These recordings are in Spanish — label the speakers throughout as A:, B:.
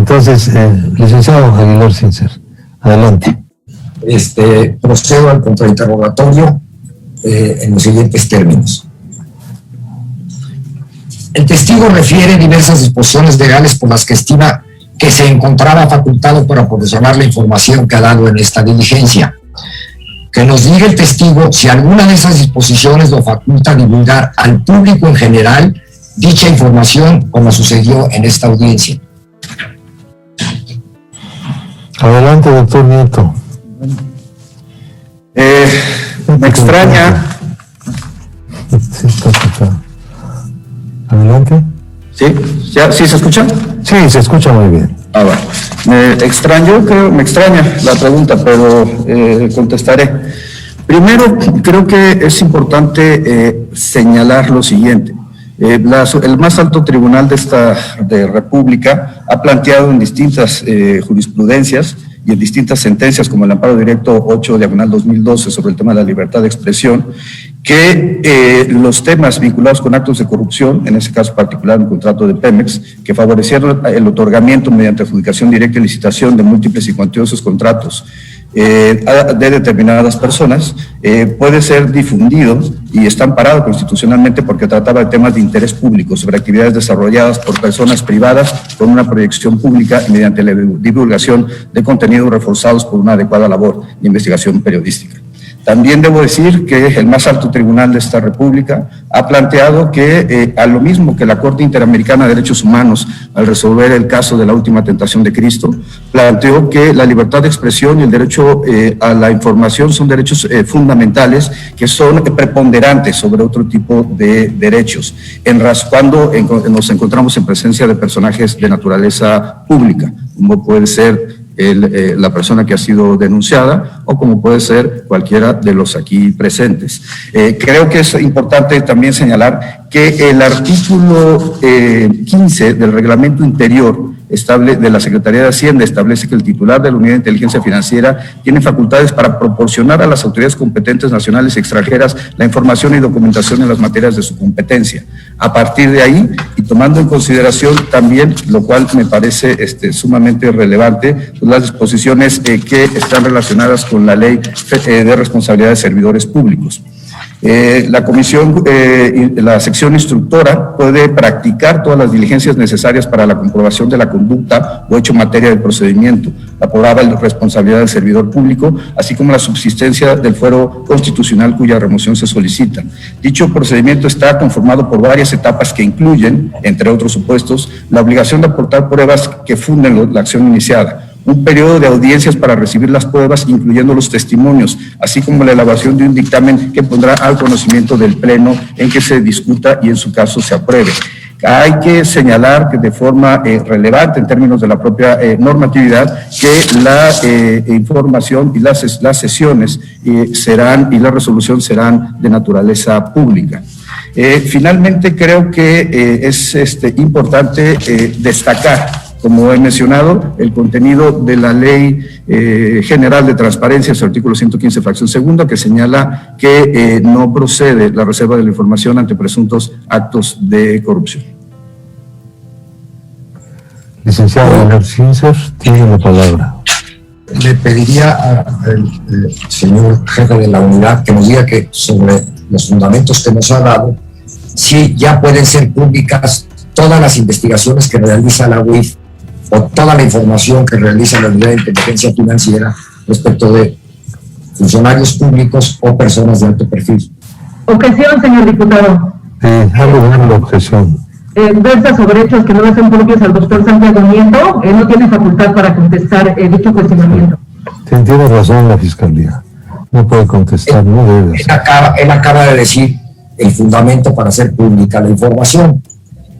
A: Entonces, licenciado Aguilar Sincer, adelante.
B: Procedo al contrainterrogatorio en los siguientes términos. El testigo refiere diversas disposiciones legales por las que estima que se encontraba facultado para proporcionar la información que ha dado en esta diligencia. Que nos diga el testigo si alguna de esas disposiciones lo faculta a divulgar al público en general dicha información, como sucedió en esta audiencia.
A: Adelante, doctor Nieto.
C: Me extraña.
A: Adelante.
C: ¿Sí? ¿Sí se escucha?
A: Sí, se escucha muy bien.
C: Bueno. Me extraña la pregunta, pero contestaré. Primero, creo que es importante señalar lo siguiente. El más alto tribunal de República ha planteado en distintas jurisprudencias y en distintas sentencias, como el amparo directo 8/2012 sobre el tema de la libertad de expresión, que los temas vinculados con actos de corrupción, en ese caso particular un contrato de Pemex, que favorecieron el otorgamiento mediante adjudicación directa y licitación de múltiples y cuantiosos contratos de determinadas personas, puede ser difundido y está amparado constitucionalmente porque trataba de temas de interés público sobre actividades desarrolladas por personas privadas con una proyección pública y mediante la divulgación de contenidos reforzados por una adecuada labor de investigación periodística. También debo decir que el más alto tribunal de esta República ha planteado que, a lo mismo que la Corte Interamericana de Derechos Humanos, al resolver el caso de la última tentación de Cristo, planteó que la libertad de expresión y el derecho a la información son derechos fundamentales que son preponderantes sobre otro tipo de derechos, cuando nos encontramos en presencia de personajes de naturaleza pública, como puede ser la persona que ha sido denunciada o como puede ser cualquiera de los aquí presentes. Creo que es importante también señalar que el artículo 15 del reglamento interior de la Secretaría de Hacienda establece que el titular de la Unidad de Inteligencia Financiera tiene facultades para proporcionar a las autoridades competentes nacionales y extranjeras la información y documentación en las materias de su competencia. A partir de ahí, y tomando en consideración también, lo cual me parece sumamente relevante, pues las disposiciones que están relacionadas con la Ley de Responsabilidad de Servidores Públicos. La comisión, la sección instructora puede practicar todas las diligencias necesarias para la comprobación de la conducta o hecho materia del procedimiento, la probable responsabilidad del servidor público, así como la subsistencia del fuero constitucional cuya remoción se solicita. Dicho procedimiento está conformado por varias etapas que incluyen, entre otros supuestos, la obligación de aportar pruebas que funden la acción iniciada, un periodo de audiencias para recibir las pruebas, incluyendo los testimonios, así como la elaboración de un dictamen que pondrá al conocimiento del Pleno en que se discuta y en su caso se apruebe. Hay que señalar que de forma relevante en términos de la propia normatividad que la información y las sesiones serán y la resolución serán de naturaleza pública. Finalmente creo que es importante destacar, como he mencionado, el contenido de la Ley General de Transparencia, su artículo 115, fracción segunda, que señala que no procede la reserva de la información ante presuntos actos de corrupción.
A: Licenciado Sincer, tiene la palabra.
B: Le pediría al señor jefe de la unidad que nos diga que sobre los fundamentos que nos ha dado, si ya pueden ser públicas todas las investigaciones que realiza la UIF o toda la información que realiza la Unidad de Inteligencia Financiera respecto de funcionarios públicos o personas de alto perfil.
D: Objeción, señor diputado.
A: Hago la objeción.
D: Versa sobre hechos que no le son propios al doctor Santiago Nieto, él no tiene facultad para contestar dicho cuestionamiento.
A: Tiene razón la Fiscalía. No puede contestar, no debe.
B: Él acaba de decir el fundamento para hacer pública la información.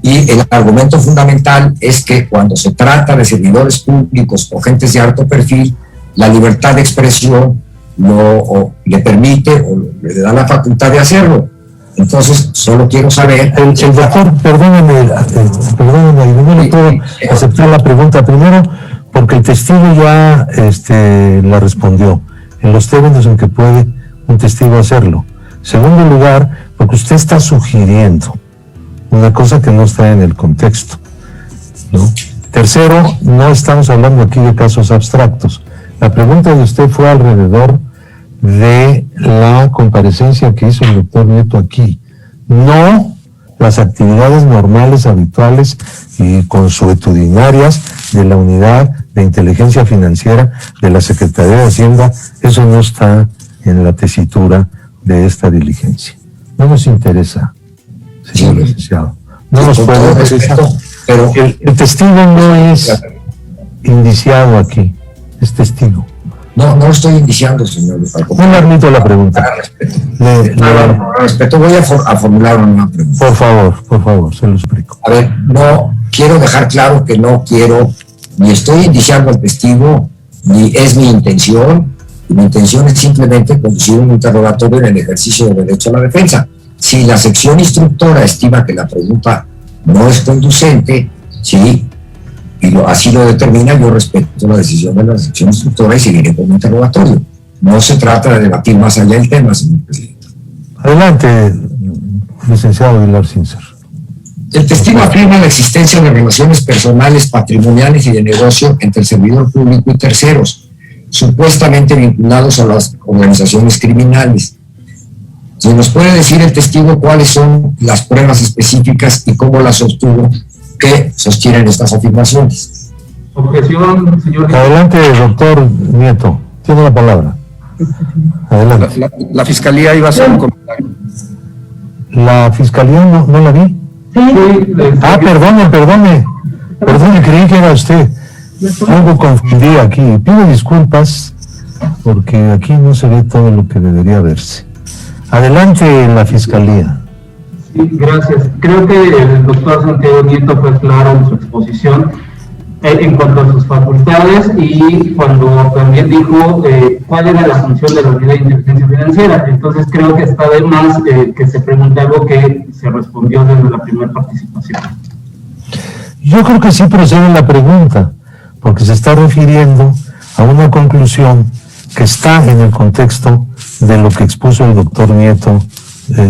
B: Y el argumento fundamental es que cuando se trata de servidores públicos o gentes de alto perfil, la libertad de expresión le permite o le da la facultad de hacerlo. Entonces, solo quiero saber...
A: El doctor, perdóneme, no le puedo aceptar la pregunta primero, porque el testigo ya la respondió. En los términos en que puede un testigo hacerlo. Segundo lugar, porque usted está sugiriendo una cosa que no está en el contexto, ¿no? Tercero, no estamos hablando aquí de casos abstractos. La pregunta de usted fue alrededor de la comparecencia que hizo el doctor Nieto aquí, no las actividades normales, habituales y consuetudinarias de la Unidad de Inteligencia Financiera de la Secretaría de Hacienda. Eso no está en la tesitura de esta diligencia. No nos interesa, señor licenciado. No nos puede interesar. Pero el testigo no es indiciado aquí, es testigo.
B: No estoy indiciando, señor.
A: No le admito la pregunta.
B: Respeto, voy a formular una pregunta.
A: Por favor, se lo explico.
B: A ver, no quiero dejar claro que no quiero, ni estoy indiciando al testigo, ni es mi intención. Y mi intención es simplemente conducir un interrogatorio en el ejercicio del derecho a la defensa. Si la sección instructora estima que la pregunta no es conducente, sí, y así lo determina, yo respeto la decisión de la sección instructora y seguiré con un interrogatorio. No se trata de debatir más allá del tema, señor presidente.
A: Adelante, licenciado Aguilar Sincer.
B: El testigo afirma la existencia de relaciones personales, patrimoniales y de negocio entre el servidor público y terceros, supuestamente vinculados a las organizaciones criminales. ¿Se nos puede decir el testigo cuáles son las pruebas específicas y cómo las obtuvo que sostienen estas afirmaciones?
D: Objeción, señor.
A: Adelante, doctor Nieto. Tiene la palabra. Adelante.
C: La Fiscalía iba a hacer un comentario.
A: ¿La Fiscalía no la vi?
D: Sí.
A: Perdone, creí que era usted. Algo confundí aquí. Pido disculpas porque aquí no se ve todo lo que debería verse. Adelante, la Fiscalía.
D: Sí, gracias. Creo que el doctor Santiago Nieto fue claro en su exposición en cuanto a sus facultades y cuando también dijo cuál era la función de la Unidad de Inteligencia Financiera. Entonces creo que está de más que se pregunte algo que se respondió desde la primera participación.
A: Yo creo que sí procede la pregunta, porque se está refiriendo a una conclusión que está en el contexto de lo que expuso el doctor Nieto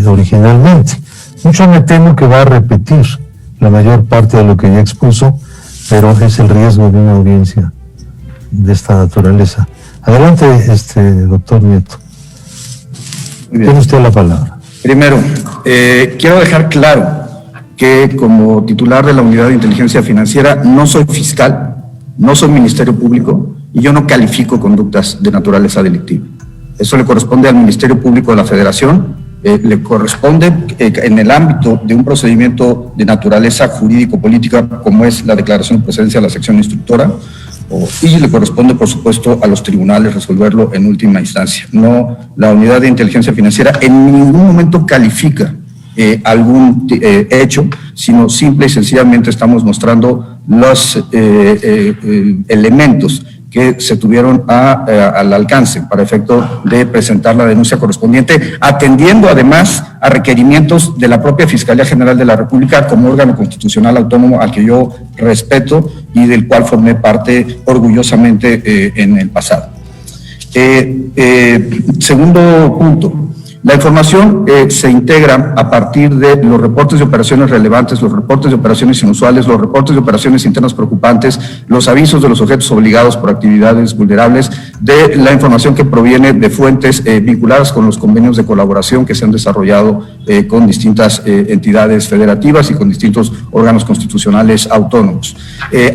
A: originalmente. Mucho me temo que va a repetir la mayor parte de lo que ya expuso, pero es el riesgo de una audiencia de esta naturaleza. Adelante, doctor Nieto. Tiene usted la palabra.
C: Primero, quiero dejar claro que como titular de la Unidad de Inteligencia Financiera no soy fiscal, no soy Ministerio Público y yo no califico conductas de naturaleza delictiva. Eso le corresponde al Ministerio Público de la Federación, le corresponde en el ámbito de un procedimiento de naturaleza jurídico-política como es la declaración de procedencia de la sección instructora, y le corresponde, por supuesto, a los tribunales resolverlo en última instancia. No, la Unidad de Inteligencia Financiera en ningún momento califica algún hecho, sino simple y sencillamente estamos mostrando los elementos que se tuvieron al alcance para efecto de presentar la denuncia correspondiente, atendiendo además a requerimientos de la propia Fiscalía General de la República como órgano constitucional autónomo al que yo respeto y del cual formé parte orgullosamente en el pasado. Segundo punto. La información se integra a partir de los reportes de operaciones relevantes, los reportes de operaciones inusuales, los reportes de operaciones internas preocupantes, los avisos de los objetos obligados por actividades vulnerables, de la información que proviene de fuentes vinculadas con los convenios de colaboración que se han desarrollado con distintas entidades federativas y con distintos órganos constitucionales autónomos.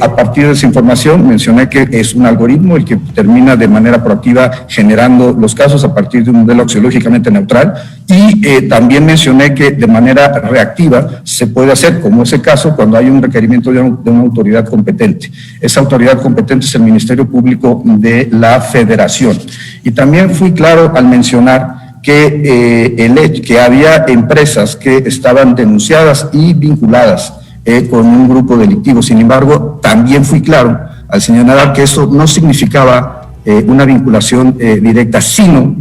C: A partir de esa información mencioné que es un algoritmo el que termina de manera proactiva generando los casos a partir de un modelo axiológicamente neutral. Y también mencioné que de manera reactiva se puede hacer, como ese caso, cuando hay un requerimiento de una autoridad competente. Esa autoridad competente es el Ministerio Público de la Federación. Y también fui claro al mencionar que había empresas que estaban denunciadas y vinculadas con un grupo delictivo. Sin embargo, también fui claro al señalar que eso no significaba una vinculación directa, sino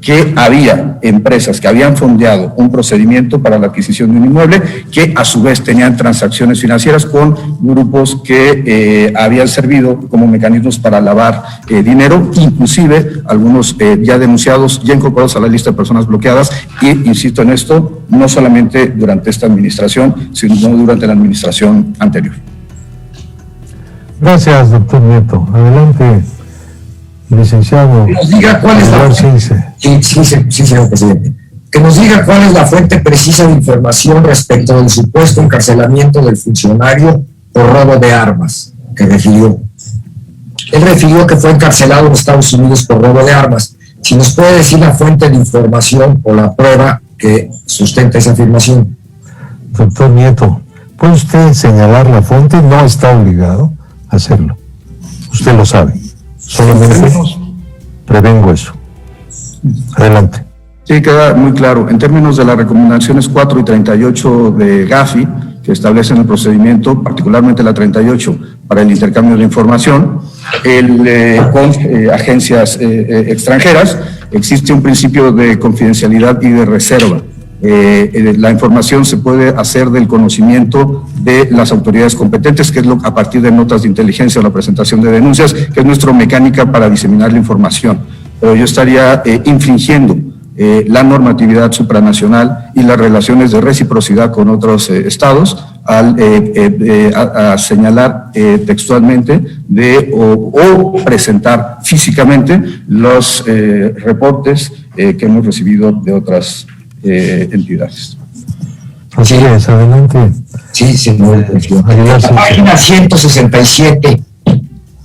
C: que había empresas que habían fondeado un procedimiento para la adquisición de un inmueble que a su vez tenían transacciones financieras con grupos que habían servido como mecanismos para lavar dinero, inclusive algunos ya denunciados, ya incorporados a la lista de personas bloqueadas, y insisto en esto, no solamente durante esta administración, sino durante la administración anterior.
A: Gracias, doctor Nieto. Adelante, licenciado.
B: Que nos diga cuál es la fuente. Sí, señor presidente. Que nos diga cuál es la fuente precisa de información respecto del supuesto encarcelamiento del funcionario por robo de armas que refirió. Él refirió que fue encarcelado en Estados Unidos por robo de armas. Si nos puede decir la fuente de información o la prueba que sustenta esa afirmación.
A: Doctor Nieto, ¿puede usted señalar la fuente? No está obligado a hacerlo. Usted lo sabe. Solamente prevengo eso. Adelante.
C: Sí, queda muy claro. En términos de las recomendaciones 4 y 38 de Gafi, que establecen el procedimiento, particularmente la 38, para el intercambio de información, con agencias extranjeras, existe un principio de confidencialidad y de reserva. La información se puede hacer del conocimiento de las autoridades competentes, que es a partir de notas de inteligencia o la presentación de denuncias, que es nuestra mecánica para diseminar la información. Pero yo estaría infringiendo la normatividad supranacional y las relaciones de reciprocidad con otros estados al a señalar textualmente o presentar físicamente los reportes que hemos recibido de otras entidades.
A: Así es, adelante.
B: Sí, señor. La página 167,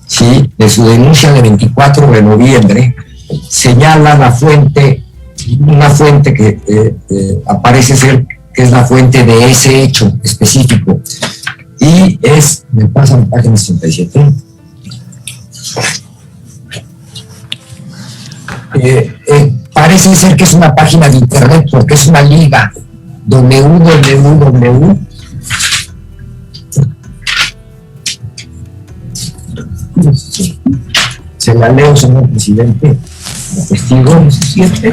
B: sí, de su denuncia de 24 de noviembre, señala la fuente, una fuente que aparece ser que es la fuente de ese hecho específico. Y es, me pasa la página 67. Parece ser que es una página de internet porque es una liga www. Se la leo, señor presidente. Testigo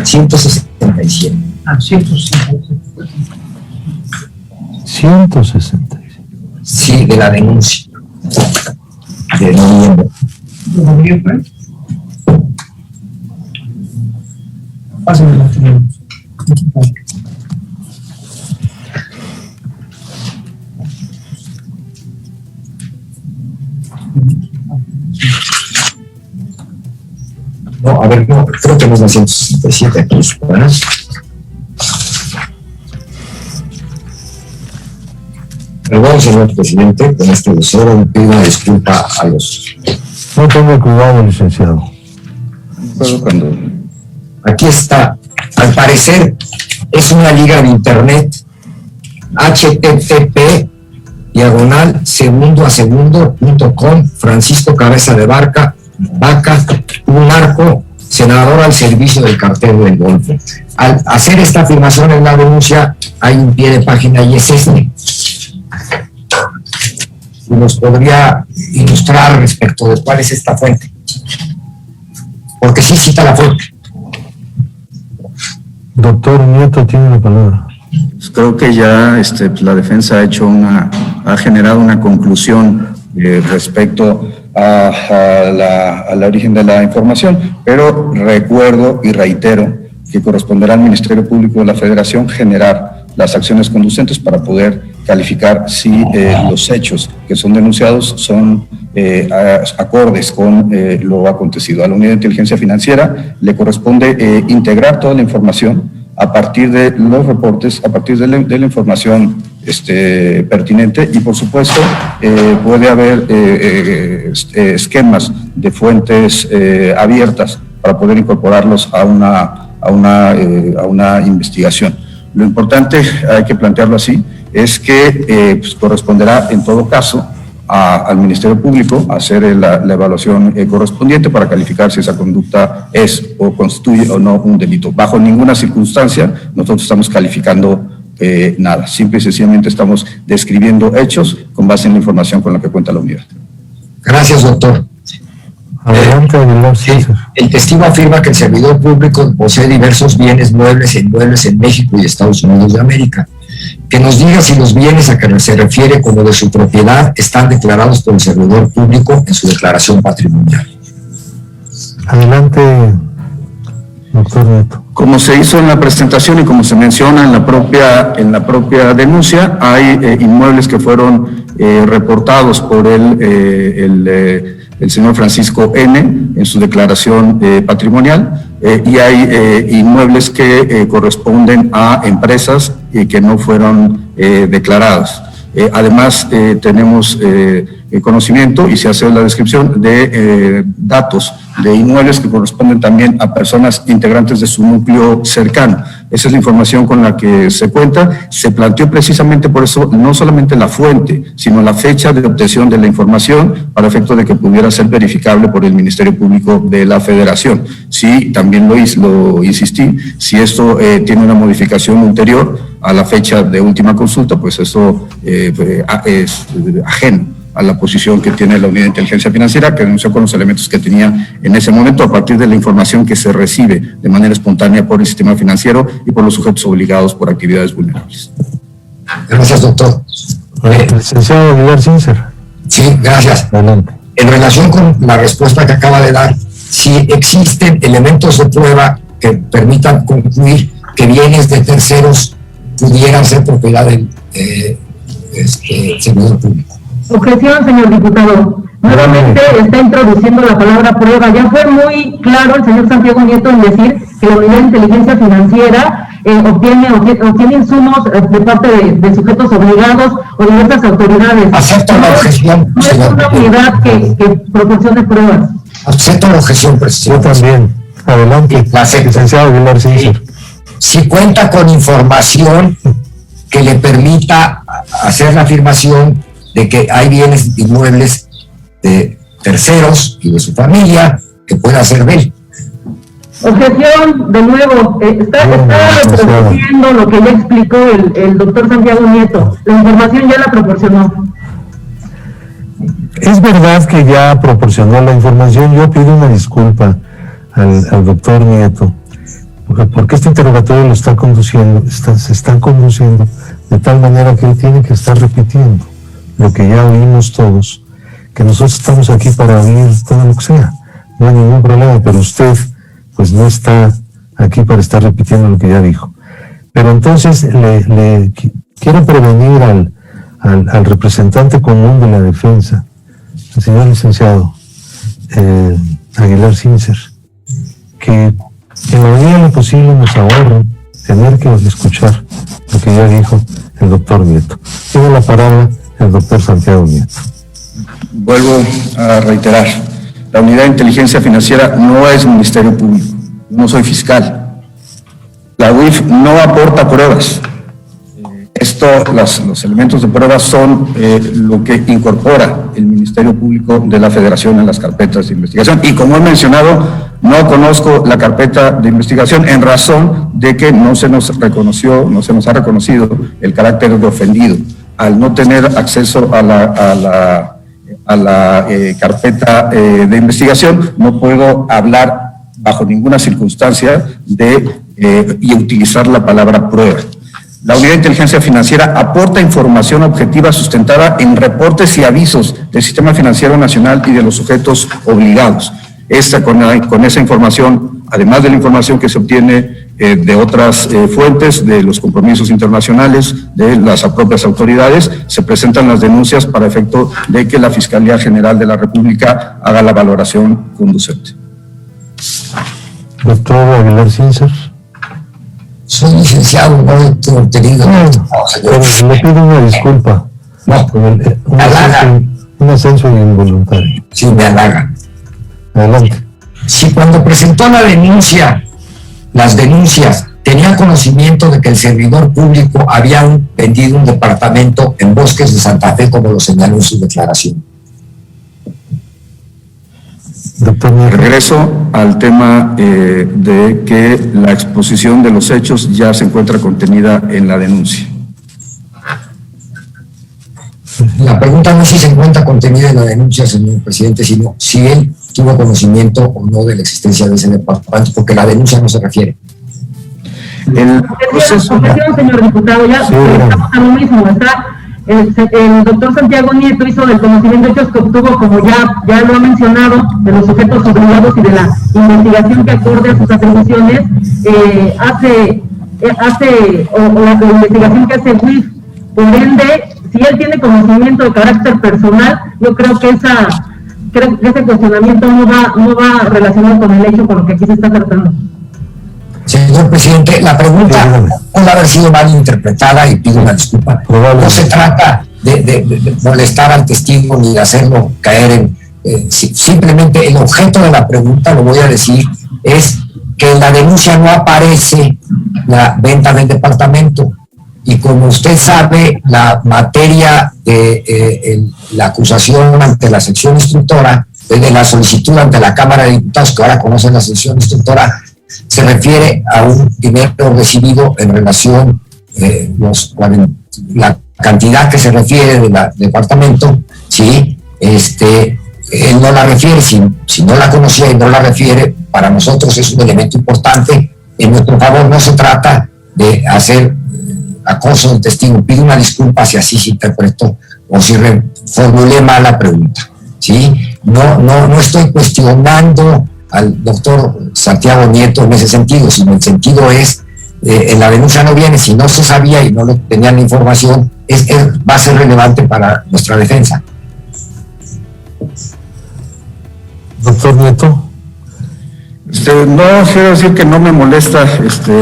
B: 167. Ah,
A: 167.
B: Sí, de la denuncia de noviembre. ¿De noviembre? Pásenme la denuncia. No, a ver, no, creo que no es la 167 aquí, ¿verdad? Perdón, señor presidente, con este deseo le pido una disculpa a los...
A: No tenga cuidado, licenciado.
B: Aquí está. Al parecer es una liga de internet http://segundo-a-segundo.com. Francisco Cabeza de Vaca, un narco senador al servicio del cartel del Golfo. Al hacer esta afirmación en la denuncia hay un pie de página y es este. Y nos podría ilustrar respecto de cuál es esta fuente, porque sí cita la fuente.
A: Doctor Nieto tiene la palabra.
C: Creo que ya la defensa ha generado una conclusión respecto al origen de la información, pero recuerdo y reitero que corresponderá al Ministerio Público de la Federación generar las acciones conducentes para poder calificar si los hechos que son denunciados son acordes con lo acontecido. A la Unidad de Inteligencia Financiera le corresponde integrar toda la información a partir de los reportes, a partir de la información pertinente, y por supuesto puede haber esquemas de fuentes abiertas para poder incorporarlos a una investigación. Lo importante, hay que plantearlo así, es que corresponderá en todo caso al Ministerio Público hacer la evaluación correspondiente para calificar si esa conducta es o constituye o no un delito. Bajo ninguna circunstancia nosotros estamos calificando nada, simple y sencillamente estamos describiendo hechos con base en la información con la que cuenta la unidad.
B: Gracias, doctor.
A: Adelante, Aguilar César.
B: El testigo afirma que el servidor público posee diversos bienes muebles e inmuebles en México y Estados Unidos de América. Que nos diga si los bienes a que se refiere como de su propiedad están declarados por el servidor público en su declaración patrimonial.
A: Adelante, Doctor Nieto.
C: Como se hizo en la presentación y como se menciona en la propia denuncia, hay inmuebles que fueron reportados por el señor Francisco N. en su declaración patrimonial, y hay inmuebles que corresponden a empresas y que no fueron declarados. Además, tenemos conocimiento, y se hace la descripción de datos de inmuebles que corresponden también a personas integrantes de su núcleo cercano. Esa es la información con la que se cuenta. Se planteó precisamente por eso no solamente la fuente, sino la fecha de obtención de la información para efecto de que pudiera ser verificable por el Ministerio Público de la Federación. Sí, también lo insistí, si esto tiene una modificación ulterior a la fecha de última consulta, pues eso es ajeno a la posición que tiene la Unidad de Inteligencia Financiera, que denunció con los elementos que tenía en ese momento a partir de la información que se recibe de manera espontánea por el sistema financiero y por los sujetos obligados por actividades vulnerables.
B: Gracias, doctor.
A: Licenciado Aguilar Sincer.
B: Sí, gracias.
A: Adelante.
B: En relación con la respuesta que acaba de dar, si existen elementos de prueba que permitan concluir que bienes de terceros pudieran ser propiedad del servidor público.
E: Objeción, señor diputado. Nuevamente está introduciendo la palabra prueba. Ya fue muy claro el señor Santiago Nieto en decir que la Unidad de Inteligencia Financiera obtiene insumos de parte de sujetos obligados o diversas autoridades.
B: Acepto la objeción.
E: No es una unidad que proporcione pruebas.
B: Acepto la objeción, presidente.
A: Yo también. Adelante, licenciado Aguilar Sincer.
B: Si cuenta con información que le permita hacer la afirmación de que hay bienes inmuebles de terceros y de su familia que pueda ser de él.
E: Objeción, de nuevo, está reproduciendo lo que ya explicó el doctor Santiago Nieto. La información ya la proporcionó.
A: Es verdad que ya proporcionó la información. Yo pido una disculpa al doctor Nieto, porque este interrogatorio lo está conduciendo, se está conduciendo de tal manera que él tiene que estar repitiendo lo que ya oímos todos, que nosotros estamos aquí para oír todo lo que sea, no hay ningún problema, pero usted pues no está aquí para estar repitiendo lo que ya dijo. Pero entonces le quiero prevenir al representante común de la defensa, el señor licenciado Aguilar Sincer, que en la medida de lo posible nos ahorre tener que escuchar lo que ya dijo el doctor Nieto. Tiene la palabra el doctor Santiago Nieto.
C: Vuelvo a reiterar, la Unidad de Inteligencia Financiera no es Ministerio Público, no soy fiscal. La UIF no aporta pruebas. Los elementos de prueba son lo que incorpora el Ministerio Público de la Federación en las carpetas de investigación. Y como he mencionado, no conozco la carpeta de investigación en razón de que no se nos ha reconocido el carácter de ofendido. Al no tener acceso a la carpeta de investigación, no puedo hablar bajo ninguna circunstancia y utilizar la palabra prueba. La Unidad de Inteligencia Financiera aporta información objetiva sustentada en reportes y avisos del Sistema Financiero Nacional y de los sujetos obligados. Con esa información, además de la información que se obtiene de otras fuentes, de los compromisos internacionales, de las propias autoridades, se presentan las denuncias para efecto de que la Fiscalía General de la República haga la valoración conducente.
A: Doctor Aguilar Sincer.
B: Soy licenciado, no tengo tenido.
A: Pero le pido una disculpa.
B: No,
A: un ascenso involuntario.
B: Sí, me halaga.
A: Adelante.
B: Si cuando presentó las denuncias, tenía conocimiento de que el servidor público había vendido un departamento en Bosques de Santa Fe, como lo señaló en su declaración.
A: Doctor Nieto.
C: Regreso al tema de que la exposición de los hechos ya se encuentra contenida en la denuncia.
B: La pregunta no es si se encuentra contenida en la denuncia, señor presidente, sino si él tuvo conocimiento o no de la existencia de ese departamento, porque la denuncia no se refiere.
E: Objeción, señor diputado, ya estamos a lo mismo. Está el doctor Santiago Nieto hizo del conocimiento de hechos que obtuvo, como ya lo ha mencionado, de los sujetos obligados y de la investigación que acorde a sus atribuciones, la investigación que hace WIF. Por ende, si él tiene conocimiento de carácter personal, yo creo que ese cuestionamiento no va relacionado con el hecho con lo que aquí se está tratando.
B: Señor presidente, la pregunta puede haber sido mal interpretada y pido una disculpa. No se trata de molestar al testigo ni de hacerlo caer en... simplemente el objeto de la pregunta, lo voy a decir, es que en la denuncia no aparece la venta del departamento. Y como usted sabe, la materia de la acusación ante la sección instructora, de la solicitud ante la Cámara de Diputados, que ahora conocen la sección instructora, se refiere a un dinero recibido en relación la cantidad que se refiere del departamento, ¿sí? Él no la refiere, si no la conocía y no la refiere, para nosotros es un elemento importante. En nuestro favor no se trata de hacer acoso del testigo. Pido una disculpa si así se interpretó o si formulé mal la pregunta, ¿sí? No estoy cuestionando al doctor Santiago Nieto en ese sentido, sino el sentido es, en la denuncia no viene, si no se sabía y no tenían la información, va a ser relevante para nuestra defensa.
A: Doctor Nieto.
C: No, quiero decir que no me molesta,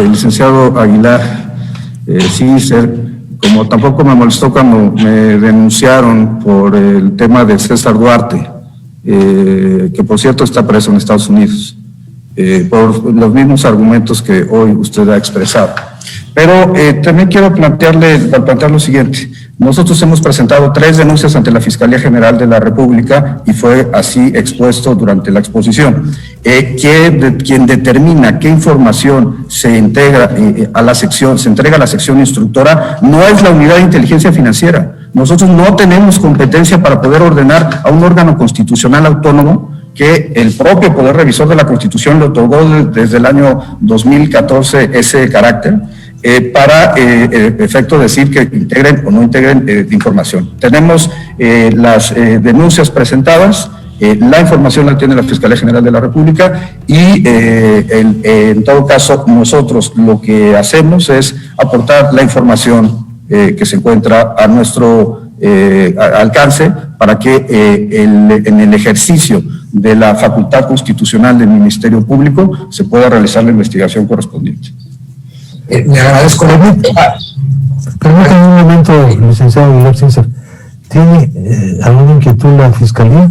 C: licenciado Aguilar, como tampoco me molestó cuando me denunciaron por el tema de César Duarte, que por cierto está preso en Estados Unidos, por los mismos argumentos que hoy usted ha expresado. Pero también quiero plantear lo siguiente. Nosotros hemos presentado 3 denuncias ante la Fiscalía General de la República y fue así expuesto durante la exposición. Quien determina qué información se integra se entrega a la sección instructora no es la Unidad de Inteligencia Financiera. Nosotros no tenemos competencia para poder ordenar a un órgano constitucional autónomo que el propio Poder Revisor de la Constitución le otorgó desde el año 2014 ese carácter, para efecto decir que integren o no integren información. Tenemos las denuncias presentadas, la información la tiene la Fiscalía General de la República y en todo caso nosotros lo que hacemos es aportar la información que se encuentra a nuestro alcance para que en el ejercicio de la facultad constitucional del Ministerio Público se pueda realizar la investigación correspondiente.
B: Le agradezco mucho.
A: Permítame un momento, licenciado Aguilar Cíncer. ¿Tiene alguna inquietud la Fiscalía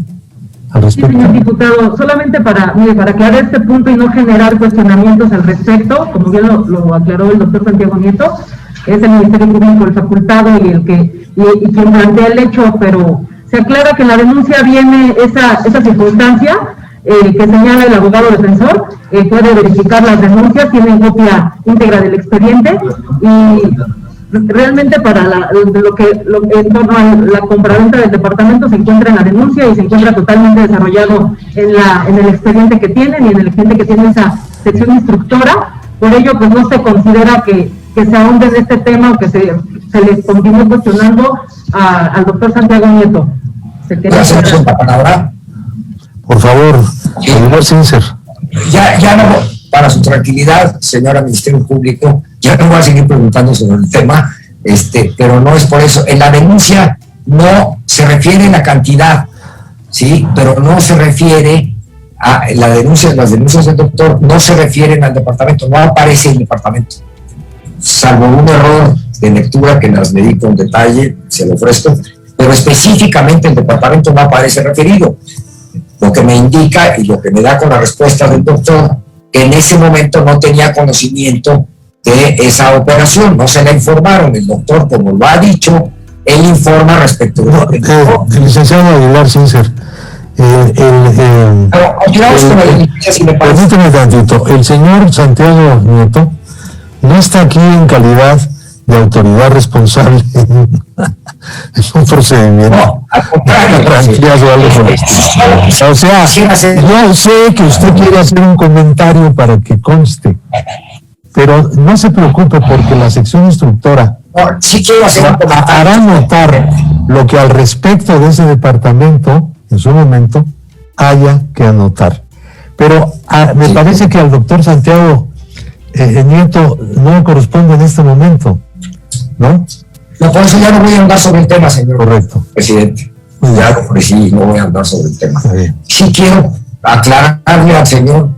A: al respecto?
E: Sí, señor diputado, solamente para aclarar este punto y no generar cuestionamientos al respecto, como bien lo aclaró el doctor Santiago Nieto, es el Ministerio Público el facultado y quien plantea el hecho, pero se aclara que en la denuncia viene esa circunstancia que señala el abogado defensor, puede verificar las denuncias, tiene copia íntegra del expediente y realmente para en torno a la compraventa del departamento se encuentra en la denuncia y se encuentra totalmente desarrollado en el expediente que tienen y en el expediente que tiene esa sección instructora. Por ello, pues no se considera que se ahonde en este tema o que se le continúe cuestionando al doctor Santiago Nieto.
B: ¿Gracias la palabra?
A: Por favor, Aguilar Cíncer.
B: Ya no, para su tranquilidad, señora Ministerio Público, ya no voy a seguir preguntando sobre el tema, pero no es por eso. En la denuncia no se refiere a la cantidad, ¿sí? Pero no se refiere a las denuncias del doctor no se refieren al departamento, no aparece el departamento. Salvo un error de lectura que las leí con detalle, se lo ofrezco, pero específicamente el departamento no aparece referido. Lo que me indica y lo que me da con la respuesta del doctor, que en ese momento no tenía conocimiento de esa operación, no se la informaron. El doctor, como lo ha dicho, él informa respecto de
A: el licenciado Aguilar Cíncer. Permíteme tantito. El señor Santiago Nieto no está aquí en calidad de autoridad responsable es un procedimiento.
B: No, al contrario.
A: O sea, yo sé que usted quiere hacer un comentario para que conste, pero no se preocupe porque la sección instructora
B: sí quiero hacer un comentario.
A: Hará notar lo que al respecto de ese departamento, en su momento, haya que anotar. Pero me parece que al doctor Santiago Nieto no le corresponde en este momento, ¿no?
B: No, por eso ya no voy a andar sobre el tema, señor
A: Correcto.
B: presidente. Ya lo ofrecí, no voy a andar sobre el tema.
A: Está bien.
B: Sí quiero aclararle al señor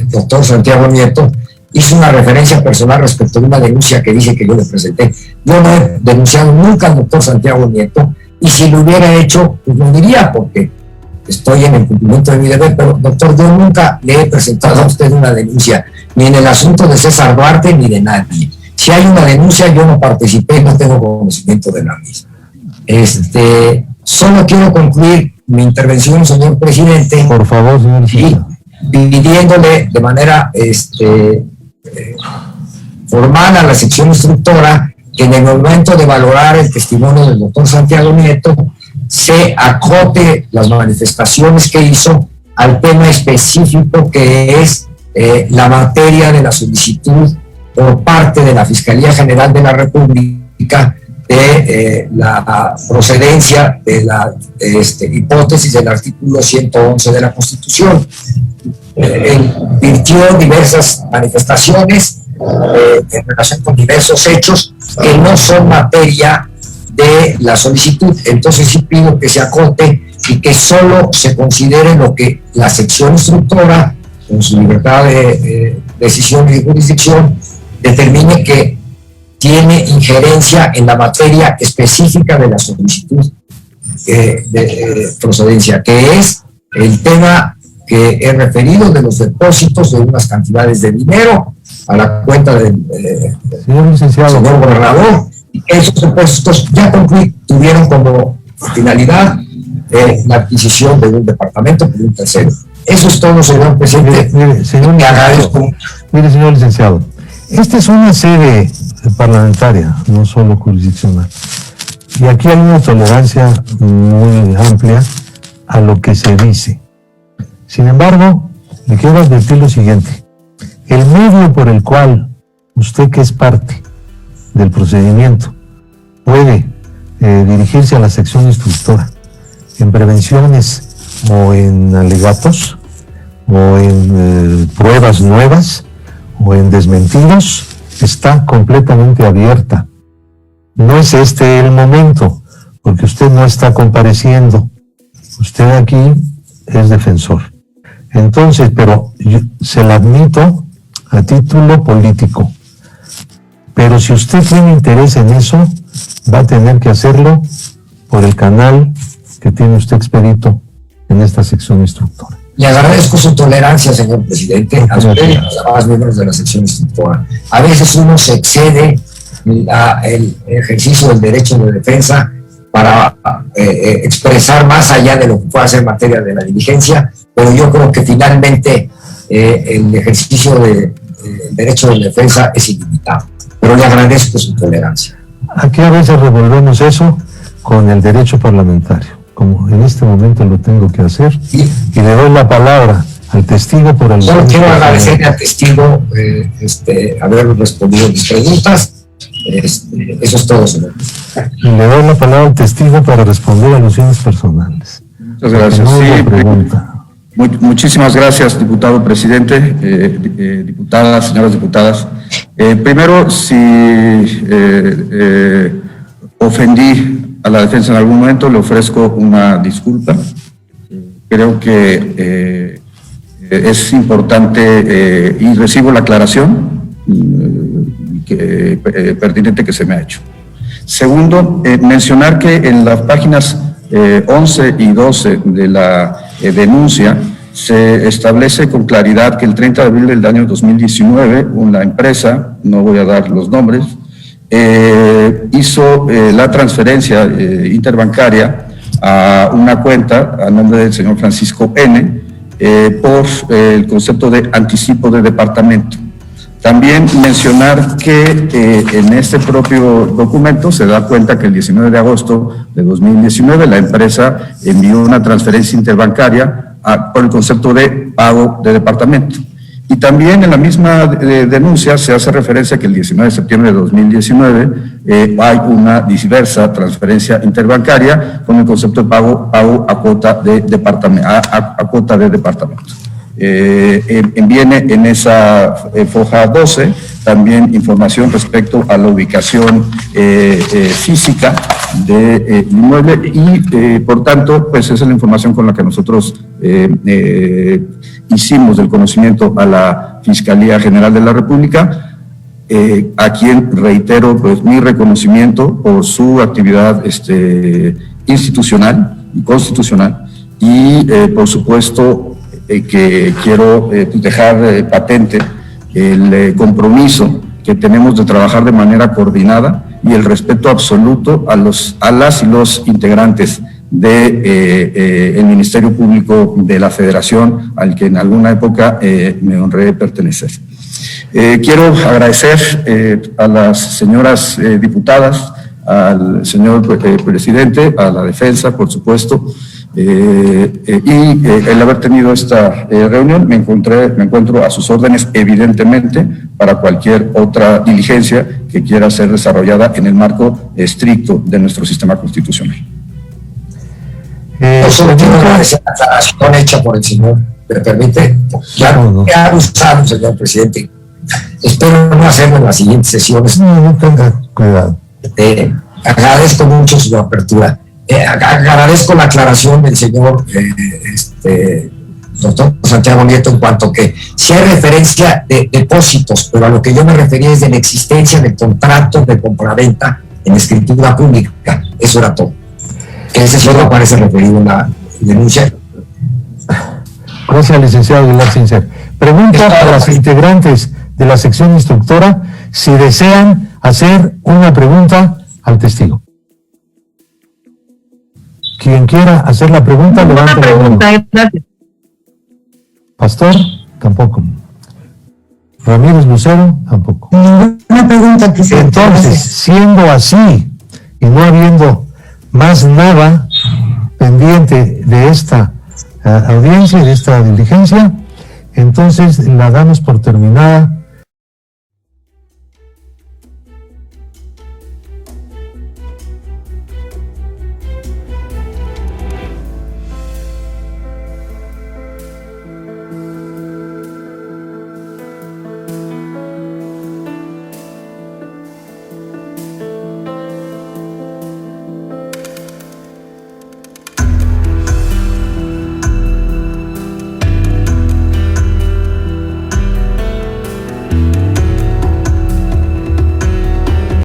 B: doctor Santiago Nieto, hizo una referencia personal respecto de una denuncia que dice que yo le presenté. Yo no he denunciado nunca al doctor Santiago Nieto, y si lo hubiera hecho, pues lo diría, porque estoy en el cumplimiento de mi deber, pero doctor, yo nunca le he presentado a usted una denuncia, ni en el asunto de César Duarte, ni de nadie. Si hay una denuncia, yo no participé, no tengo conocimiento de la misma. Solo quiero concluir mi intervención, señor presidente.
A: Por favor, señor.
B: Sí, pidiéndole de manera formal a la sección instructora que en el momento de valorar el testimonio del doctor Santiago Nieto se acote las manifestaciones que hizo al tema específico que es la materia de la solicitud por parte de la Fiscalía General de la República de la procedencia de la hipótesis del artículo 111 de la Constitución. Él virtió diversas manifestaciones en relación con diversos hechos que no son materia de la solicitud. Entonces sí pido que se acote y que solo se considere lo que la sección instructora, con su libertad de decisión y de jurisdicción, determine que tiene injerencia en la materia específica de la solicitud de procedencia, que es el tema que he referido de los depósitos de unas cantidades de dinero a la cuenta del señor gobernador. Esos depósitos ya tuvieron como finalidad la adquisición de un departamento por un tercero. Eso es todo, señor presidente.
A: Mire, señor,
B: me agradezco.
A: Mire, señor licenciado, esta es una sede parlamentaria, no solo jurisdiccional. Y aquí hay una tolerancia muy amplia a lo que se dice. Sin embargo, le quiero advertir lo siguiente. El medio por el cual usted, que es parte del procedimiento, puede dirigirse a la sección instructora en prevenciones o en alegatos o en pruebas nuevas o en desmentidos, está completamente abierta. No es este el momento, porque usted no está compareciendo. Usted aquí es defensor. Entonces, pero se la admito a título político. Pero si usted tiene interés en eso, va a tener que hacerlo por el canal que tiene usted expedito en esta sección instructora.
B: Le agradezco su tolerancia, señor presidente, a usted y a los demás miembros de la sección instructora. A veces uno se excede el ejercicio del derecho de defensa para expresar más allá de lo que pueda ser en materia de la diligencia, pero yo creo que finalmente el ejercicio del derecho de defensa es ilimitado. Pero le agradezco su tolerancia.
A: Aquí a veces revolvemos eso con el derecho parlamentario, como en este momento lo tengo que hacer,
B: ¿Sí?
A: Y le doy la palabra al testigo por el...
B: Solo quiero agradecerle al testigo haber respondido mis preguntas. Eso es todo, señor.
A: Y le doy la palabra al testigo para responder alusiones personales.
C: Muchas gracias.
A: No
C: Sí,
A: pregunta.
C: Muchísimas gracias, diputado presidente, diputadas, señoras diputadas. Primero, si ofendí a la defensa en algún momento, le ofrezco una disculpa. Creo que es importante y recibo la aclaración pertinente que se me ha hecho. Segundo, mencionar que en las páginas 11 y 12 de la denuncia se establece con claridad que el 30 de abril del año 2019 una empresa, no voy a dar los nombres, hizo la transferencia interbancaria a una cuenta a nombre del señor Francisco N. Por el concepto de anticipo de departamento. También mencionar que en este propio documento se da cuenta que el 19 de agosto de 2019 la empresa envió una transferencia interbancaria por el concepto de pago de departamento. Y también en la misma denuncia se hace referencia que el 19 de septiembre de 2019 hay una diversa transferencia interbancaria con el concepto de pago a cuota de departamento. Viene en esa foja 12 también información respecto a la ubicación física del inmueble y por tanto pues esa es la información con la que nosotros hicimos del conocimiento a la Fiscalía General de la República, a quien reitero pues mi reconocimiento por su actividad institucional y constitucional y por supuesto que quiero dejar patente el compromiso que tenemos de trabajar de manera coordinada y el respeto absoluto a las y los integrantes el Ministerio Público de la Federación, al que en alguna época me honré pertenecer. Quiero agradecer a las señoras diputadas, al señor presidente, a la defensa, por supuesto, y el haber tenido esta reunión me encuentro a sus órdenes evidentemente para cualquier otra diligencia que quiera ser desarrollada en el marco estricto de nuestro sistema constitucional.
B: Solo quiero agradecer la aclaración hecha por el señor, ¿me permite? Ya ha abusado, señor presidente. Espero no hacerlo en las siguientes sesiones.
A: No tenga cuidado.
B: Agradezco mucho su apertura. Agradezco la aclaración del señor doctor Santiago Nieto en cuanto que si hay referencia de depósitos, pero a lo que yo me refería es de la existencia de contratos de compraventa en escritura pública. Eso era todo. Que ese solo parece referido a la denuncia.
A: Gracias, licenciado Aguilar Sincer. Pregunta a las integrantes de la sección instructora si desean hacer una pregunta al testigo. Quien quiera hacer la pregunta, levante la mano.
E: Gracias.
A: Pastor, tampoco. Ramírez Lucero, tampoco.
F: Una pregunta que se...
A: Entonces, siendo así y no habiendo más nada pendiente de esta audiencia y de esta diligencia, entonces la damos por terminada